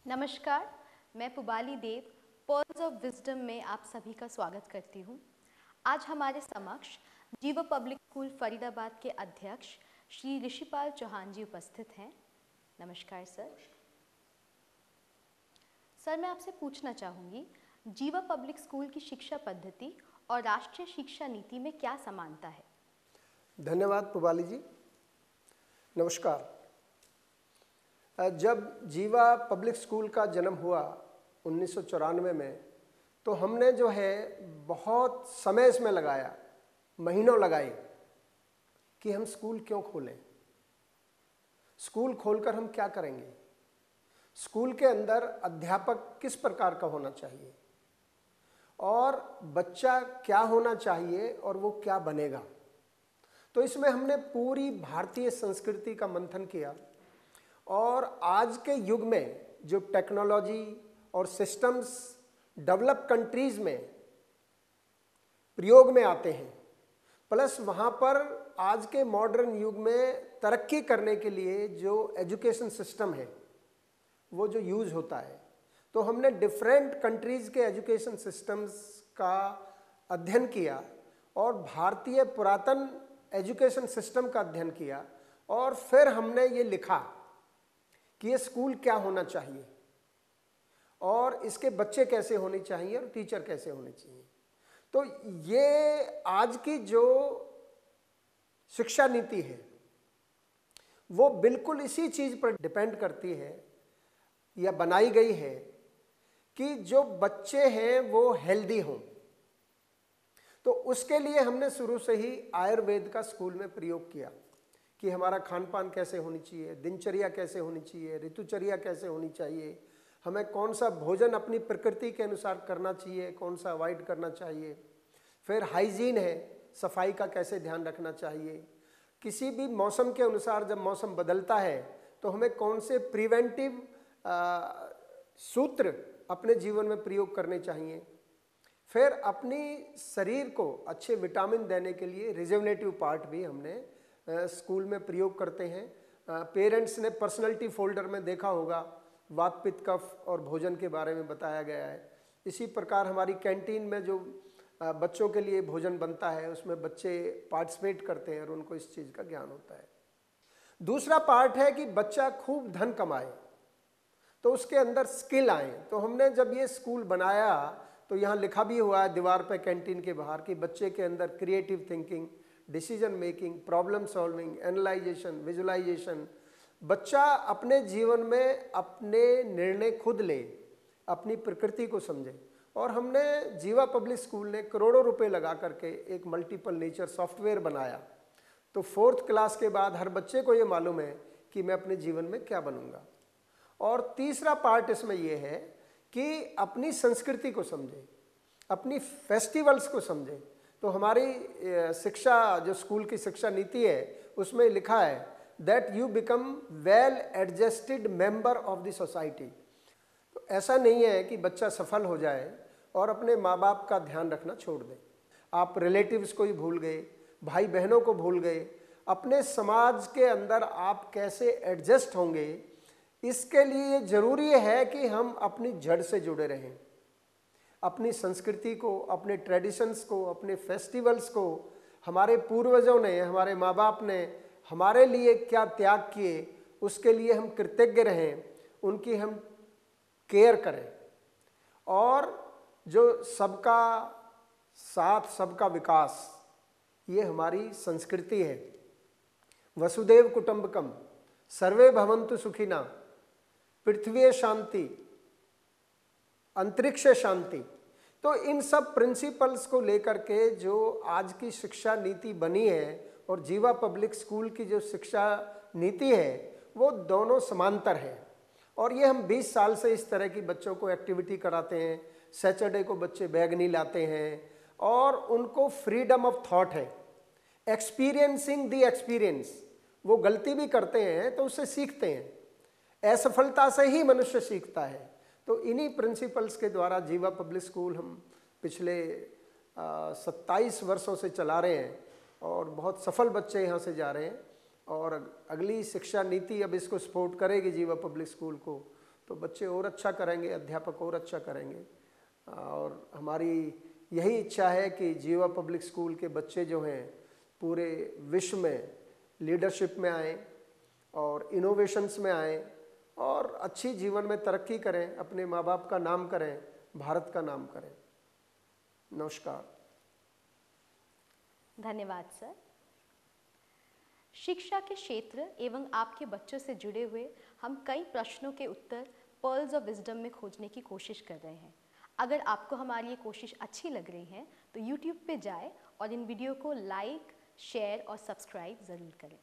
नमस्कार, मैं पुबाली देव pearls of wisdom में आप सभी का स्वागत करती हूँ। आज हमारे समक्ष जीवा पब्लिक स्कूल फरीदाबाद के अध्यक्ष श्री ऋषिपाल चौहान जी उपस्थित हैं। नमस्कार सर। सर, मैं आपसे पूछना चाहूँगी, जीवा पब्लिक स्कूल की शिक्षा पद्धति और राष्ट्रीय शिक्षा नीति में क्या समानता है? धन्यवाद पुबाली जी। नमस्कार। जब जीवा पब्लिक स्कूल का जन्म हुआ 1994 में, तो हमने जो है बहुत समय इसमें लगाया, महीनों लगाए कि हम स्कूल क्यों खोलें, स्कूल खोलकर हम क्या करेंगे, स्कूल के अंदर अध्यापक किस प्रकार का होना चाहिए और बच्चा क्या होना चाहिए और वो क्या बनेगा। तो इसमें हमने पूरी भारतीय संस्कृति का मंथन किया और आज के युग में जो टेक्नोलॉजी और सिस्टम्स डेवलप कंट्रीज में प्रयोग में आते हैं, प्लस वहाँ पर आज के मॉडर्न युग में तरक्की करने के लिए जो एजुकेशन सिस्टम है वो जो यूज़ होता है, तो हमने डिफरेंट कंट्रीज़ के एजुकेशन सिस्टम्स का अध्ययन किया और भारतीय पुरातन एजुकेशन सिस्टम का अध्ययन किया और फिर हमने ये लिखा कि ये स्कूल क्या होना चाहिए और इसके बच्चे कैसे होने चाहिए और टीचर कैसे होने चाहिए। तो ये आज की जो शिक्षा नीति है वो बिल्कुल इसी चीज़ पर डिपेंड करती है या बनाई गई है कि जो बच्चे हैं वो हेल्दी हों। तो उसके लिए हमने शुरू से ही आयुर्वेद का स्कूल में प्रयोग किया कि हमारा खान पान कैसे होनी चाहिए, दिनचर्या कैसे होनी चाहिए, ऋतुचर्या कैसे होनी चाहिए, हमें कौन सा भोजन अपनी प्रकृति के अनुसार करना चाहिए, कौन सा अवॉइड करना चाहिए। फिर हाइजीन है, सफाई का कैसे ध्यान रखना चाहिए, किसी भी मौसम के अनुसार जब मौसम बदलता है तो हमें कौन से प्रिवेंटिव सूत्र अपने जीवन में प्रयोग करने चाहिए। फिर अपनी शरीर को अच्छे विटामिन देने के लिए रिजुवनेटिव पार्ट भी हमने स्कूल में प्रयोग करते हैं। पेरेंट्स ने पर्सनैलिटी फोल्डर में देखा होगा, वात पित्त कफ और भोजन के बारे में बताया गया है। इसी प्रकार हमारी कैंटीन में जो बच्चों के लिए भोजन बनता है उसमें बच्चे पार्टिसिपेट करते हैं और उनको इस चीज़ का ज्ञान होता है। दूसरा पार्ट है कि बच्चा खूब धन कमाए तो उसके अंदर स्किल आए। तो हमने जब ये स्कूल बनाया तो यहाँ लिखा भी हुआ है दीवार पे कैंटीन के बाहर कि बच्चे के अंदर creative thinking, decision making, problem solving, analysation, visualisation, बच्चा अपने जीवन में अपने निर्णय खुद ले, अपनी प्रकृति को समझे। और हमने जीवा पब्लिक स्कूल ने करोड़ों रुपए लगा करके एक मल्टीपल नेचर सॉफ्टवेयर बनाया। तो 4th क्लास के बाद हर बच्चे को ये मालूम है कि मैं अपने जीवन में क्या बनूंगा। और तीसरा पार्ट इसमें यह है कि अपनी संस्कृति को समझे, अपनी फेस्टिवल्स को समझे। तो हमारी शिक्षा जो स्कूल की शिक्षा नीति है उसमें लिखा है that you become well adjusted member of the society. तो ऐसा नहीं है कि बच्चा सफल हो जाए और अपने माँ बाप का ध्यान रखना छोड़ दे, आप रिलेटिव्स को ही भूल गए, भाई बहनों को भूल गए। अपने समाज के अंदर आप कैसे एडजस्ट होंगे, इसके लिए ज़रूरी है कि हम अपनी जड़ से जुड़े रहें, अपनी संस्कृति को, अपने ट्रेडिशंस को, अपने फेस्टिवल्स को। हमारे पूर्वजों ने, हमारे माँ बाप ने हमारे लिए क्या त्याग किए उसके लिए हम कृतज्ञ रहें, उनकी हम केयर करें। और जो सबका साथ सबका विकास, ये हमारी संस्कृति है। वसुदेव कुटुंबकम, सर्वे भवन्तु सुखिना, पृथ्वी शांति, अंतरिक्ष शांति। तो इन सब प्रिंसिपल्स को लेकर के जो आज की शिक्षा नीति बनी है और जीवा पब्लिक स्कूल की जो शिक्षा नीति है वो दोनों समांतर है। और ये हम 20 साल से इस तरह की बच्चों को एक्टिविटी कराते हैं। सैटरडे को बच्चे बैग नहीं लाते हैं और उनको फ्रीडम ऑफ थॉट है, एक्सपीरियंसिंग द एक्सपीरियंस। वो गलती भी करते हैं तो उससे सीखते हैं, असफलता से ही मनुष्य सीखता है। तो इन्हीं प्रिंसिपल्स के द्वारा जीवा पब्लिक स्कूल हम पिछले 27 वर्षों से चला रहे हैं और बहुत सफल बच्चे यहाँ से जा रहे हैं। और अगली शिक्षा नीति अब इसको सपोर्ट करेगी जीवा पब्लिक स्कूल को। तो बच्चे और अच्छा करेंगे, अध्यापक और अच्छा करेंगे। और हमारी यही इच्छा है कि जीवा पब्लिक स्कूल के बच्चे जो हैं पूरे विश्व में लीडरशिप में आएँ और इनोवेशंस में आएँ और अच्छी जीवन में तरक्की करें, अपने माँ बाप का नाम करें, भारत का नाम करें। नमस्कार। धन्यवाद सर। शिक्षा के क्षेत्र एवं आपके बच्चों से जुड़े हुए हम कई प्रश्नों के उत्तर पर्ल्स ऑफ विजडम में खोजने की कोशिश कर रहे हैं। अगर आपको हमारी ये कोशिश अच्छी लग रही है तो YouTube पे जाएं और इन वीडियो को लाइक, शेयर और सब्सक्राइब ज़रूर करें।